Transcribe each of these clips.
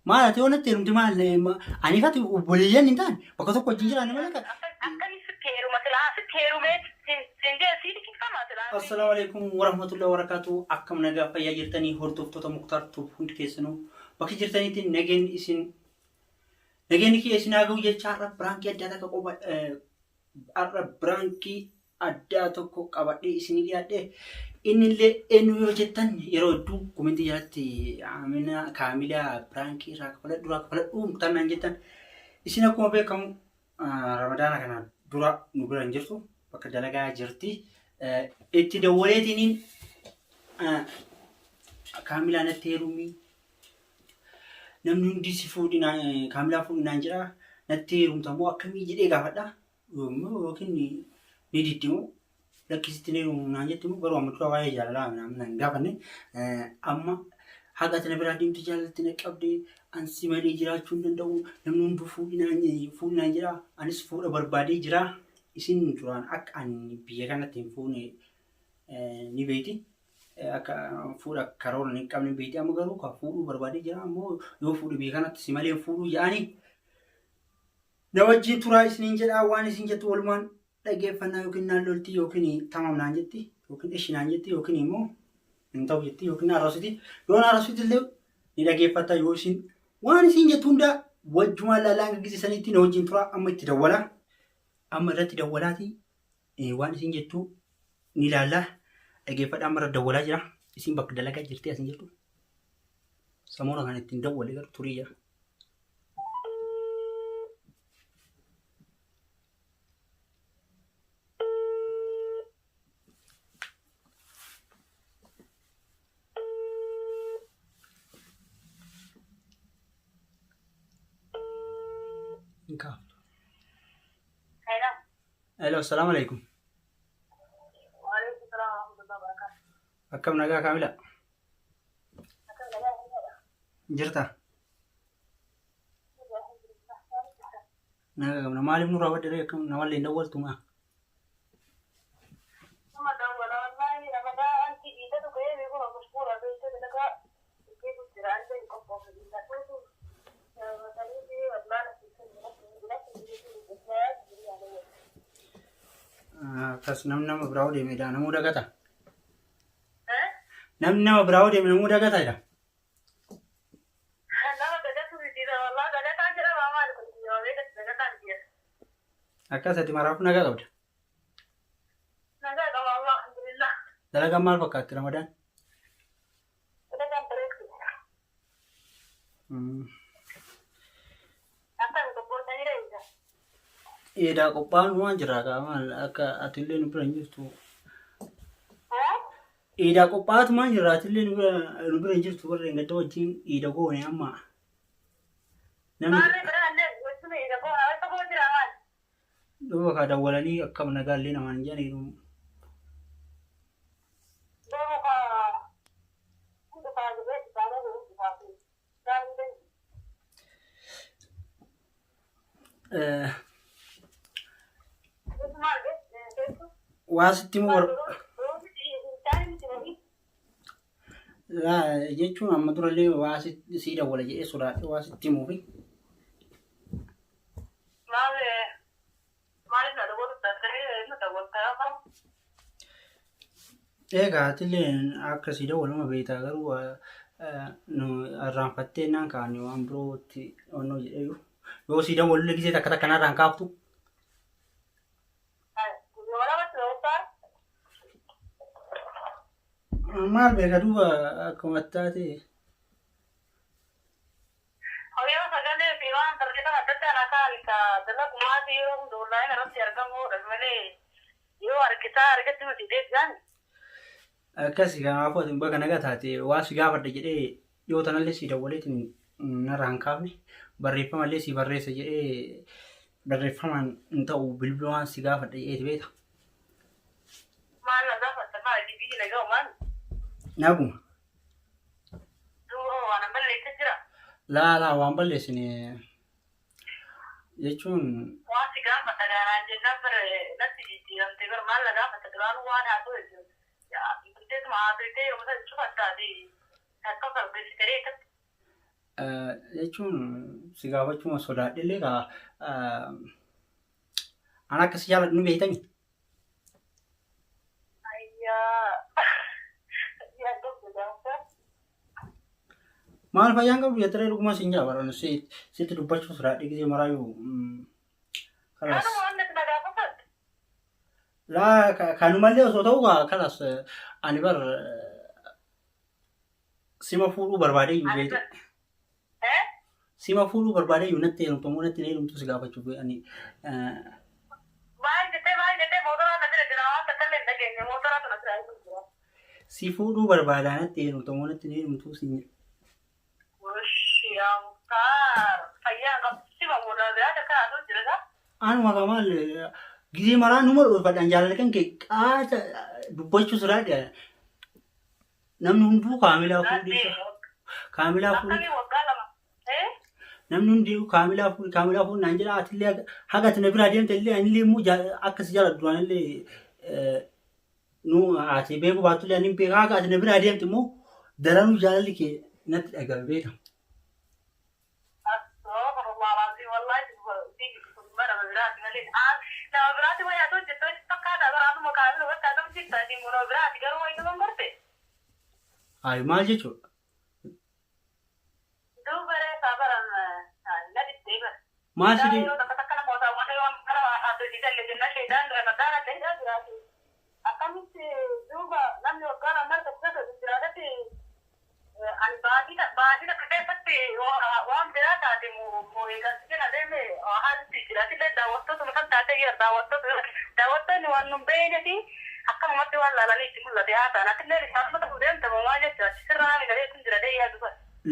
ما تقول أنت رمت ما أنا فاتي وبوليان إنتان بقى تقول جنجر أنا مالك. السلام عليكم ورحمة الله وبركاته. أكم نجا فيا جرتني هرتوف توتا مختار توفون كيسنو بقى جرتني تين نجين إسن نجين كي إسن أقول يجار برانكي أداتا كوبا برانكي أداتا كوبا إسن يجاده إن اللي إنه يجتن يرودو كومنتي جاتي عمنا كاملا برانكي راك فلا تمن جتن إسنا كم بكم رمضان كنا درا نقول نجرتو بقى دلقا جرتي اتدولتين كاملا نتيرومي نمن ديسي فودنا كاملا فودنا نجرا نتيروم تامو أكمي جدي غافدا ممكن نديتيمو لكيستنيروم نانجتيمو برو أمتوا واي جالا نمن غافني أما حاجة تنبرا ديم تجالتنا كابدي أنسي مالي جرا تشوندن دو نمن فودنا نجرا أنس فود بربادي جرا isin turan ak an biya kana temfone ni beti aka fuda karol ni kamni beti amagaru ka fudu barbadi jara mo yo fudu biya kana simale fudu yani nawajji tura isin jeda wani isin jetu walman dagefanna yokinna lolti yokini tamam nanjetti yokin ishi nanjetti yokini mo intaw jetti yokin arasiti don arasiti le ni dagefata yosin wani isin jetunda wajjuma lalanga gizi saniti nawajji tura amma tidawala أما رتي دولاتي وان سنجتو نلالا أجي فد أمر الدولات جرا اسم بق دلقة جرتي أسنجتو سمونا كانت تندول لغير توريا نكاف هلا السلام عليكم. وعليكم السلام ورحمة الله وبركاته. أكم نجا كاملة. جرتا. نجا كم نمالي من رواد دري كم نمالي نوال توما. ما دام ولا والله رمضان أنت إذا تقولي بيكون مشهورة بيت لك كيف ترى أنت يكون فوق إذا كنت تريدي والله kas nama berau de meda namu dah kata. Nama berau de namu dah kata ida. nama kerja tu di dalam Allah kerja kan cara mama ada kunci orang itu kerja kan dia. Akka sati maraf naga kau. Naga kalau Allah alhamdulillah. Dalam kamar pakai Ramadan. Kita kan terus. Apa yang kau buat tadi dah? Ida kopan wan jeraga mal aka atille nu pranjus tu. Ida kopat man jera atille nu pranjus tu korre ngato jin ida ko ne amma. Nam do ka da walani akam nagalli na man jani ru. Wasitimu la jechuun amma durallee waasi siida wala jedhee sodaadhe wasitimu fi egaa atillee akka siida waluma beektaa garuu nu arraanfattee naan kaane waan birootti onnoo jedhee yoo siida walillee gisee takka takka narraan kaaftu. Maal beeka duuba akkuma taate. Horiyaa sagalee fi waan targeetan adda addaa nakaan ka dala kumaati yoo hunduullaa inni irratti argamu malee yoo argatti nuti deebi'an. Akkasii kanaafuu ati bakka nagaa taate waa si gaafadha jedhee yoo tanallee si dawwaleetiin narraan kaafne barreeffamallee si barreessa jedhee barreeffamaan hin ta'u bilbila waan si gaafadha jedheeti beekta. Maal na gaafadha maal dibii na ga'u maal? Naguma. Duuba waan balleessa jira. Laa waan balleessine jechuun. Waan si gaafadha gaaraan jennaan bara natti jijjiiramte bara maal na gaafadha duraan waan haa ta'u jechuudha. Yaa biqilteetuma haa ta'e yoo mata jechuudha addaati akka farbeessi garee akkatti. jechuun si gaafachuma sodaadhillee an akkas jaaladhu nu beektami. Maal fayyaan qabdu jettee dhuguma siin jaabaran sitti dubbachuu sodaadhee gisee maraayyuu kalas. Laa kanumallee osoo ta'u kalas ani bar sima fuudhuu barbaadee iyyuu beekte. Sima fuudhuu barbaadee iyyuu natti heerumtu moo natti heerumtu si gaafachuuf ani. Si fuudhuu barbaadaa natti heerumtu moo natti heerumtu si. Anuma kamal gisee maraa numa dhuunfaadhaan jaalala kan kee qaata dubbachuu sodaadha. Namni hunduu kaamilaa fuudhee namni hundi kaamilaa fuudhee naan jedha atillee haga ati na biraa deemte illee anillee immoo akkas jaaladhu duraanillee nu ati beeku baatullee ani beeku haga ati na biraa deemte immoo daranuu jaalalli kee natti dhagahame beeka. Ay maal jechuudha? Maal fide?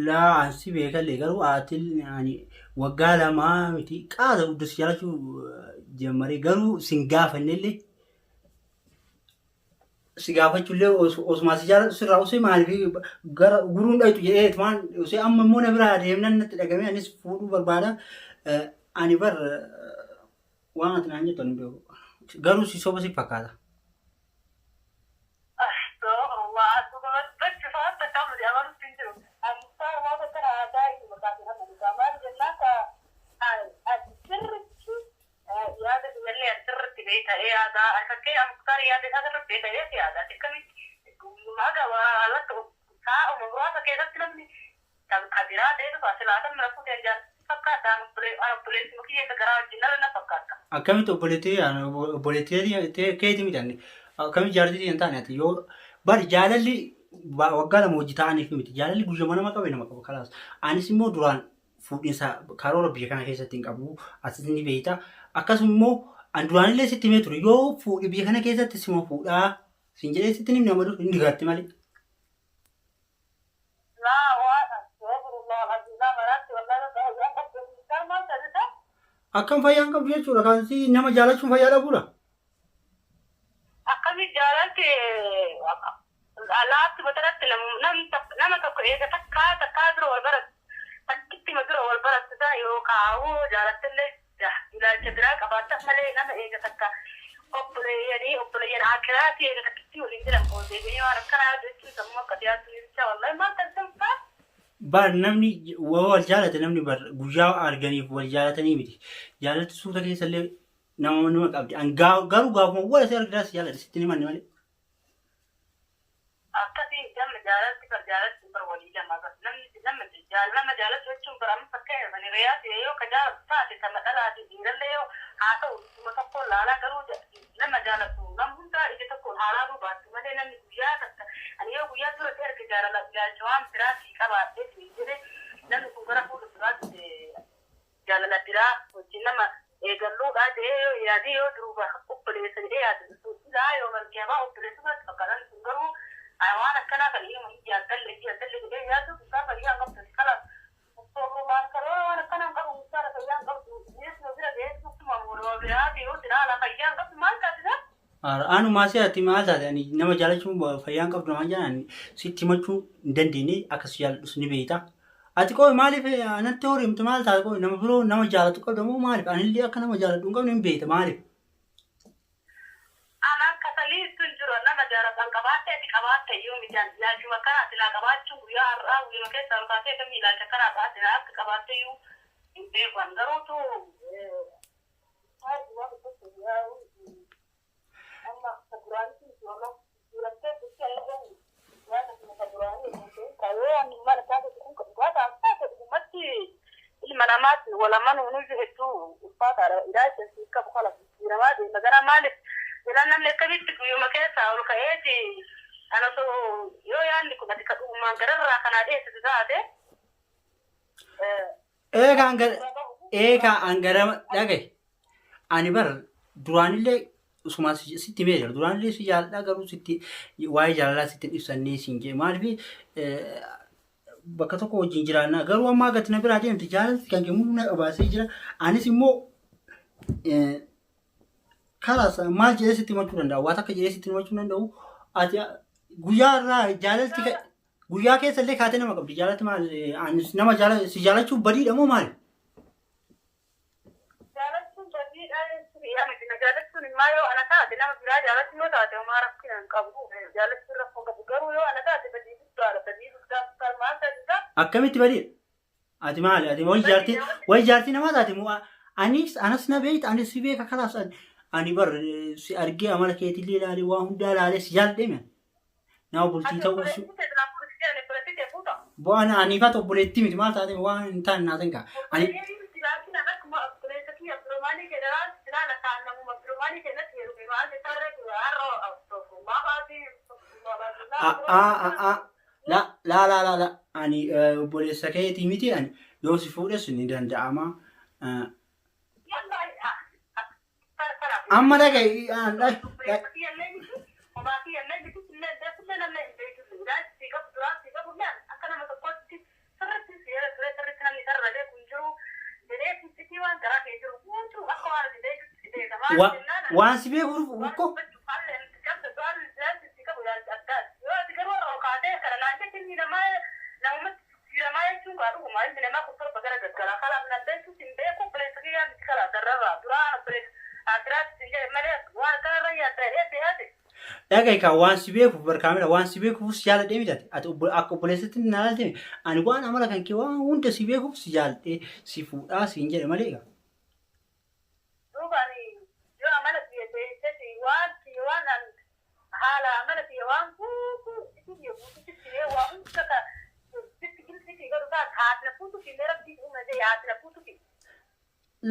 Laa ansi beekallee garuu atil waggaa lamaa miti qaasa guddis jaalachuu jammaree garuu sin gaafannellee si gaafachuullee osuma si jaalatu sirraa osoo maaliif gara guruun dhaytu jedhee waan osoo amma immoo na biraa deemnan natti dhagahame anis fuudhuu barbaada. Ani bar waan ati naan jettu hin beeku garuu si soba si fakkaata. Akkamitti obboleettii keetii midhaan akkamitti jaalalli hin taane ati yoo bari jaalalli waggaa lama hojii ta'aniif miti jaalalli guyyaa nama qabe nama qaba kalaas anis immoo duraan fuudhinsa karoora biyya kana keessatti hin qabu asitti ni beekta akkasuma immoo an duraanillee sitti himee ture yoo fuudhi biyya kana keessatti sima fuudhaa siin jedhee sitti nimni nama dur inni gatti malee. Akkam fayyaan qabdu jechuudha kan si nama jaalachuun fayyaa dhabuudha. Akkamitti jaalatti alaatti batarratti nama tokko eega takkaa dura wal baratti takkitti ma dura wal baratti sana yoo kaa'u jaalattillee ilaalcha biraa qabaata malee nama eega takka obboleeyyan akiraati eega takkitti waliin jiran deebiin waan akkanaa jechuun sammuu akka dhiyaatu jecha wallahi maal taasisan bar namni wal jaalate namni bar guyyaa arganiif wal jaalatanii miti jaalatti suuta keessallee nama qabdi an garuu gaafuma wala si argidaas jaalate sitti ni manni malee. Akkasii namni jaalatti bar walii lama nama jaalatu jechuun baramu fakkeenya mani reeyaati yoo ka jaalatu taate kan dhalaati dhiirallee yoo haa ta'u dhuma tokkoon laalaa garuu nama jaalatu nam hundaa ija tokkoon haalaa baattu malee namni guyyaa takka ani yoo guyyaa dura ta'e erga jaalala waan biraatti qabaatee jedhe namni kun gara fuula duraatti jaalala biraa wajjin nama eegalluudhaa ta'ee yoo yaadee yoo duruba obboleessa jedhee yaadu ilaa yoo margeebaa obboleessa fakkaatan kun garuu waan akkanaa kan inni yaaddalle jedhee yaadu isaa fayyaa qabdu kala waan karoo waan akkanaa qabu isaa fayyaa qabdu neesuma bira geessuuma muroo biraati yoo jiraala fayyaa qabdu maal taasisa? Anu masih hati masa ani nama jalan cuma fayang kau nama jalan sitti machu dandini akas jalan sini beta. Ati kau malif anak teori itu mal tak kau nama bro nama jalan tu kau demo malif ani lihat kan nama jalan tu kau ni beta malif. Anak katali tunjur nama jalan kan kabar tadi qabaate yoo midhaan yaajuma kana silaa qabaachuu guyyaa har'aa guyyaa keessa harkaatee kamila kana baate akka qabaate yoo beekan garuutu amma saburaanti yoo durante bicha المنامات ولا من ونجهتو الفاترة إذا تنسيك بخلص السيرمات مثلا مالك لأن أنا كبيت يوم كيسا ولكايتي أنا سو يو يعني كنت كتب ما قرر كان عليه تزاده إيه كان لقي أنا بر دراني لي سما ستي مير دراني لي سجال لا قالوا ستي واي جالا ستي إفساني سينجي ما في bakka tokko wajjin jiraanna garuu amma gatina biraa deemte jaalatti kan gemuu na qabaasee jira anis immoo kalaas maal jedhee sitti himachuu danda'a waan akka jedhee sitti himachuu danda'u ati guyyaa irraa jaalatti guyyaa keessa illee kaatee nama qabdi jaalatti maal anis nama si jaalachuuf badiidha moo maali? Jaalachuun badiidha jaalachuun immoo yoo ana taate nama biraa jaalatti yoo taate homaa rakkinaan qabu jaalachuun rakkoo qabu garuu yoo ana taate badii guddaadha badii guddaa akkamitti badii ati maali ati way jaartii namaa taate moo anas na beeyta anis si beeka kalaas ani bar si argee amala keetillee ilaalee waan hundaa ilaalee si jaalladheeme nama bultii ta'uu su bu'aan aniifat obboleetti miti maal taate waan hin taane naa tanka ani la ani obboleessa keetii miti ani yoo si fuudhes ni danda'ama amma dhagaye waan si beekuuf ko dhagaye ka waan si beekuuf barkaamila waan si beekuuf si jaaladhee miti ati akka obboleessatti na ilaaltee ani waan amala kan kee waan hunda si beekuuf si jaaladhee si fuudhaa siin jedhe malee egaa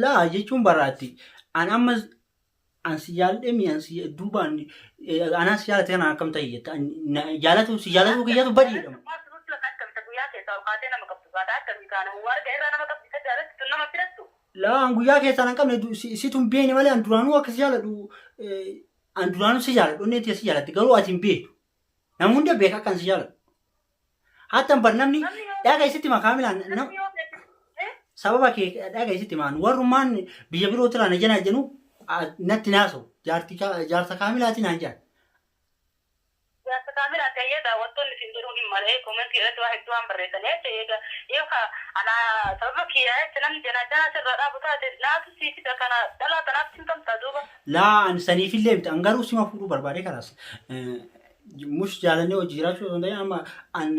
laa jechuun baraatti an amma an si jaaladhee mi an si duubaan anaa si jaalate kana akkam ta'e jetta jaalatu si jaalatu kiyyatu badiidha laa an guyyaa keessaan an qabne situn beeni malee an duraanuu akka si jaaladhu an duraanuu si jaaladhu onneetii si jaalatti garuu ati hin beektu namni hunda beeka akkan si jaaladhu hatta bar namni dhagaisitti makaamilaan sababa kee dhagaisitti maan warrumaan biyya biroo tiraan ejana jenu natti naaso jaarsa kaamilaatiin aan jaan jaarsa kaamilaa ta'eedha wantoonni isin jedhuun malee komentii irratti waa hedduu barreessanii ta'eedha yoo ana sababa kiyyaa namni jana sirra dhaabutaa laatu siifidha kana dhalaa kanaaf simtamtaa duuba laa an saniifillee miti an garuu sima fuudhuu barbaade kanaas mush jaalannee hojii jiraachuu osoo hin ta'in amma an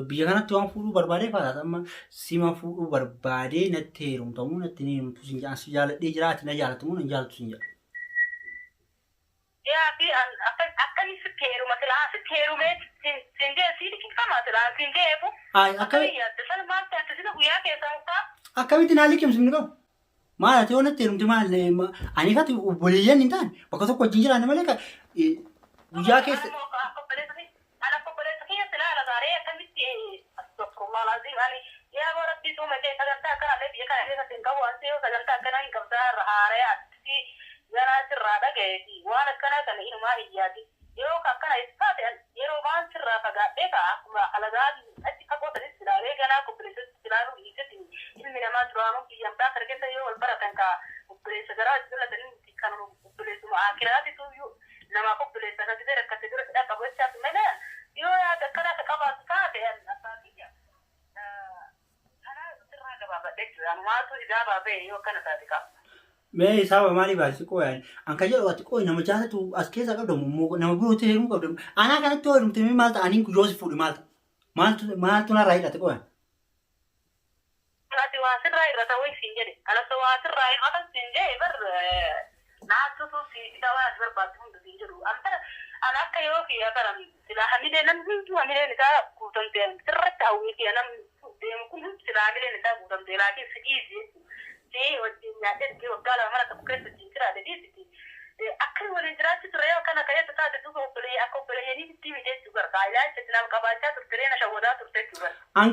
biyya kanatti waan fuudhuu barbaadee faataas amma sima fuudhuu barbaadee natti heerumtamuu natti ni heerumtu sin jaan si jaaladhee jiraati na jaalatamu nan jaalatu sin jedha. Yaa fi akkami sitti heeruma silaa sitti heerumee sinjee sii liqimfamaa silaa sinjeefu. Akkami yaadde sana maal ta'e sida guyyaa keessaa isaa. Akkamitti naa liqimsu ni qabu. Maal ati yoo natti heerumte maal ani fati obboleeyyan hin taane bakka tokko wajjin jiraanne malee guyyaa keessa. Ya berarti tu macam kata kan ada dia kan ada tingkau ansio kata kan yang kata rahare ati jana sirada gedi wana kana kan ini mah ijadi yo kakana ispat yo roman sirra kaga deka kuma alaga ati kako tadi silare kana ko presa silaru ikati ini nama drama yang tak kerja yo albara tanka presa gara jula tadi kan presa ma akhirat itu yo nama ko presa tadi dekat itu ada kabaca mana yo ada kana kabar sekali apa dia Bapak dek, anu waktu tidak bapak yo kan tadi kak. Mee isaaba maalii baasii qooyaan anka jedhu ati qooyi nama jaalatu as keessa qabdamu nama birootti heerumuu qabdamu anaa kanatti heerumte mee maal ta'aniin guyyoo si fuudhi maaltu narraa hidhate qooyaan. Ati waa sirraa irrata way siin jedhe alas waa sirraa irrata siin jedhe bar naattutu si dawaa barbaadu hundi siin jedhu amta ana akka yoo kiyya baran sila hamilee nam hundu hamileen isaa guutamte sirratti hawwii nam deemu kun sila hamileen isaa guutamte laakiin si dhiisi wajjin nyaatee dhugee waggaa lama mana tokko keessa ittiin jiraate dhiisiti. Akka waliin jiraachuu ture yoo kana ka'ee taate duuba obboleeyyii akka obboleeyyanii itti himiteetu gargaa ilaalcha itti nama qabaachaa turte reena shawwadaa turteetu garga. An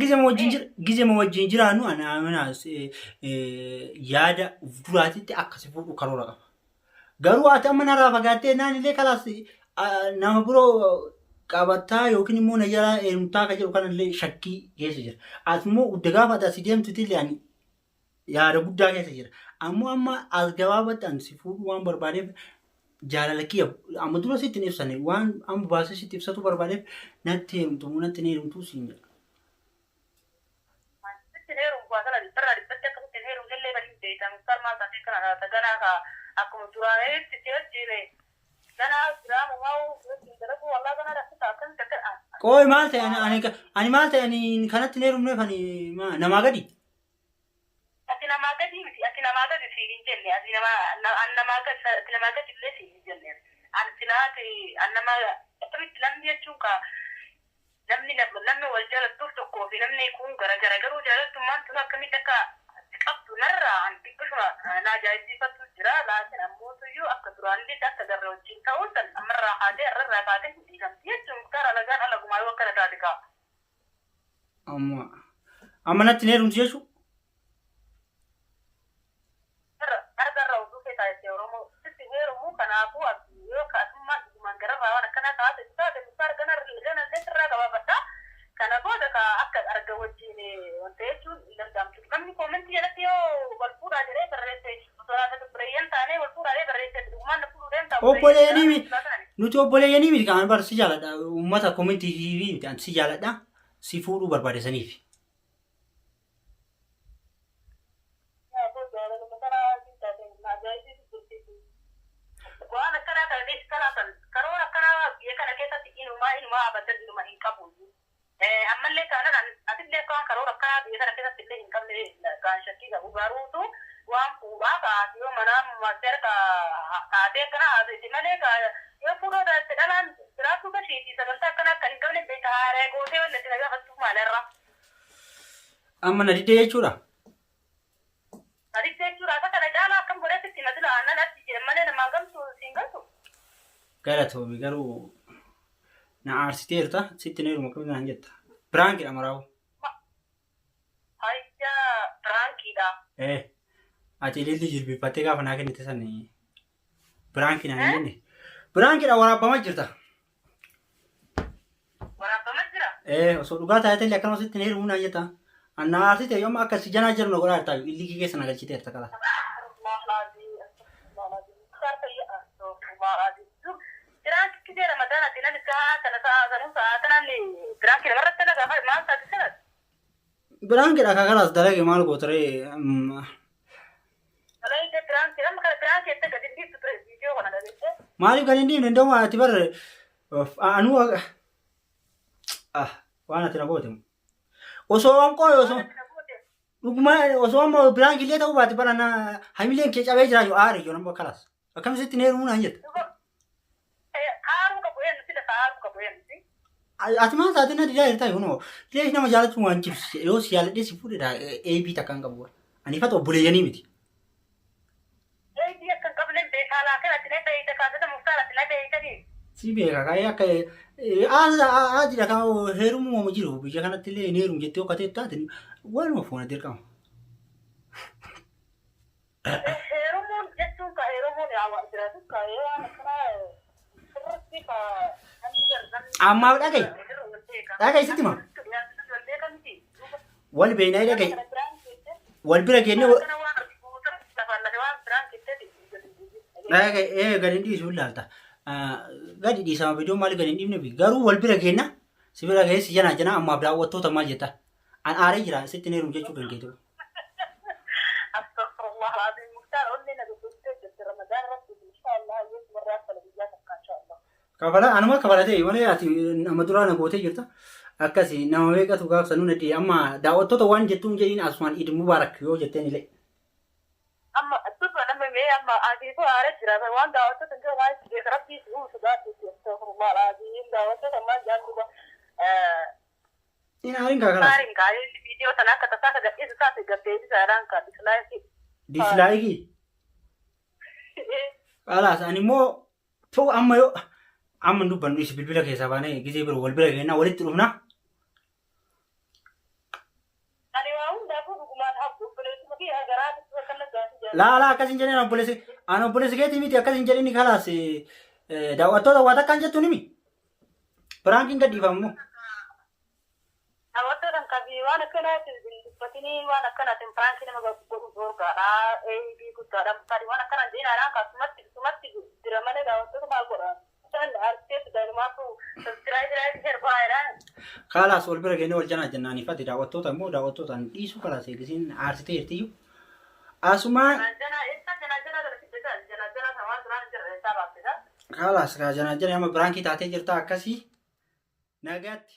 gizema wajjin jiraannu anaas yaada duraatitti akkasi fuudhu karoora qaba. Garuu ati amma narraa fagaattee naanillee kalaas nama biroo qabataa yookiin immoo na jala heerumtaa ka jedhu kanallee shakkii keessa jira. Ati immoo udda gaafa ati deemtutti illee yaada guddaa keessa jira. Ammoo amma as gabaabattaan si fuudhu waan barbaadeef jaalala kiyya amma dura sitti hin ibsane waan amma baasee sitti ibsatu barbaadeef natti heerumtuu siin jedha. Sitti heerumu baasala dhibbarraa dhibbatti akka sitti heerumu illee bariin deetan sarmaa taatee kana taganaa ka akkuma duraalee sitti hojjire ganaa jiraamu maa dalagu wallaa ganaa rakkata akkan takka. Qooyi maal ta'e ani maal ta'e ani kanatti hin heerumneef ani namaa gadi. Ati namaa gadi miti ati namaa gadi siin jenne ati namaa gadi illee siin jenne an silaati an namaa akkamitti namni jechuun ka namni wal jaalattuuf tokkoo fi namni kun garuu jaalattummaan tun akkamitti akka qabdu narraa an xiqqishuma naa ajaa'ibsiifatu jira laakiin ammootuyyuu akka duraanillee akka garra wajjin ta'uun san ammarraa haatee irrarraa kaatee hin dhiigamti jechuun muktaar alagaan alagumaa yoo akkana taate kaa. Amma natti hin heerumtu jechuudha. Kanaafuu yoo kaasummaan dhugumaan gararraa waan akkana taate muktaar gana sirraa qabaafadha. Kana booda akka arga wajjin wanta jechuun hin danda'amtu. Namni koomentii jalatti yoo wal fuudhaa jedhee barreesse osoo laafatu bireeyyan taanee wal fuudhaalee barreesse dhugumaan na fuudhuu danda'a. Obboleeyyanii miti nuti obboleeyyanii miti kan bar si jaaladha uummata koomentii miti an si jaaladha si fuudhuu barbaadesaniif. Waan akkanaa kana deessi kanaa karoora akkanaa biyya kana keessatti inumaa abadan inuma hin qabu. Ammallee kanan asillee kan karoora akkanaa biyya kana keessatti illee hin qabne kan shakkii qabu garuutu waan fuudhaa kaati yoo manaa maseera kaatee akkana haasa'e malee yoo fuudhoo daatti dhalaan jiraachuu bashiiti sagantaa akkanaa kan hin qabne beeka haaree gootee wanti itti nagaafattuuf maalarra. Amma na didee jechuudha. Adikte jechuudha akka kana caalaa akkam godhetti itti nati la'aannan atti jedhan malee namaan gamtu siin galtu. Galatoomi garuu na aarsiteerta sitti na heeruma akkamitti naan jetta. Piraankiidha maraawu. Hayyaa piraankiidha. Ati ililli jilbifattee gaafa naa kennite san piraankii naan jenne. Piraankiidha waraabbamaa jirta. Waraabbamaa jira? Osoo dhugaa taatee akkana sitti na heerumuu naan jetta. Anna arsite yooma akka si janaa jiru na godhaa jirta illi kee keessa na galchiteerta kala. Piraankiidha akka kalaas dalage maal gootaree. Maaliif kan hin dhiibne ndoo ati bar anuu waan ati na goote. Osoo waan qooyi osoo amma piraankiillee ta'uu baate barana hamileen kee cabee jira yoo aare yoo nama kalaas akkamitti heerumuu naan jetta. Ati maal taatee na didaa jirtaa yoo illee nama jaalatu waan jibsu yoo si jaaladhee si fuudhedha eebii takka hin qabu. Ani fata obboleeyyanii miti. Eebii akka hin qabne beekaa laafee ati na beeyta kaaseta muktaar ati na beeytanii. Si beeka kaayee akka aadila kan heerumuu ma jiru biyya kanatti illee hin heerumu jettee okkatee taate waanuma foona dirqama. Heerumuun jechuun ka heerumuun yaa jiraatu ka yoo waan akkanaa sirriitti ka ammaaf dhagaye sitti ma wal beeynaa dhagaye wal bira geenne dhagaye gadi dhiisuu ilaalta. Gadi dhiisama bidoo maali gadi hin dhiibne bi garuu wal bira geenna si bira gahee si janaa ammaaf daawwattoota maal jetta an aaree jira sitti heerumu jechuu dandeetu. Kafala anuma kafalatee malee ati nama duraa na gootee jirta. Akkasii nama meeqatu gaafsa nuna dii amma daawwattoota waan jettuun jedhiin asumaan Eid Mubaarak yoo jetteen illee. Amma tuba nama mee amma ati ko aare jira waan daawwattoota kan waa rabbii suudaa astaghfirullah alazim daawwattoota ma jaanduba Ina harin kakala. Harin kaya video tanah kata saya agak itu saya gede di sekarang kan dislike. Dislike. Alas animo to amma yo amma dubban isi bilbila keessa baane gisee biro wal bira geenna walitti dhufna. Ani waa hunda kun dhugumaan habbu bileetu maki agaraa kan gaasi. La akkasin jedheen obboleessi keetii miti akkasin jedhini kalaas daawwattoota waa takkaan jettu nimi. Prankiin gadhiifamu. Daawwattoota kabii waan akkanaati dubbatanii waan akkanaati prankiin nama godhu gorgaadha. Eebii guddaadha. Mutaarii waan akkanaan jeenaadhaan kaasumatti jira malee daawwattoota maal godhaa? Kalaas wal bira geenye wal janaa jennaan ifate daawwattoota immoo daawwattootaan dhiisuu kalaas eegisiin aarsitee jirtiyyuu. Asumaan kalaas kaa janaa jana amma biraankii taatee jirta akkasii nagaatti.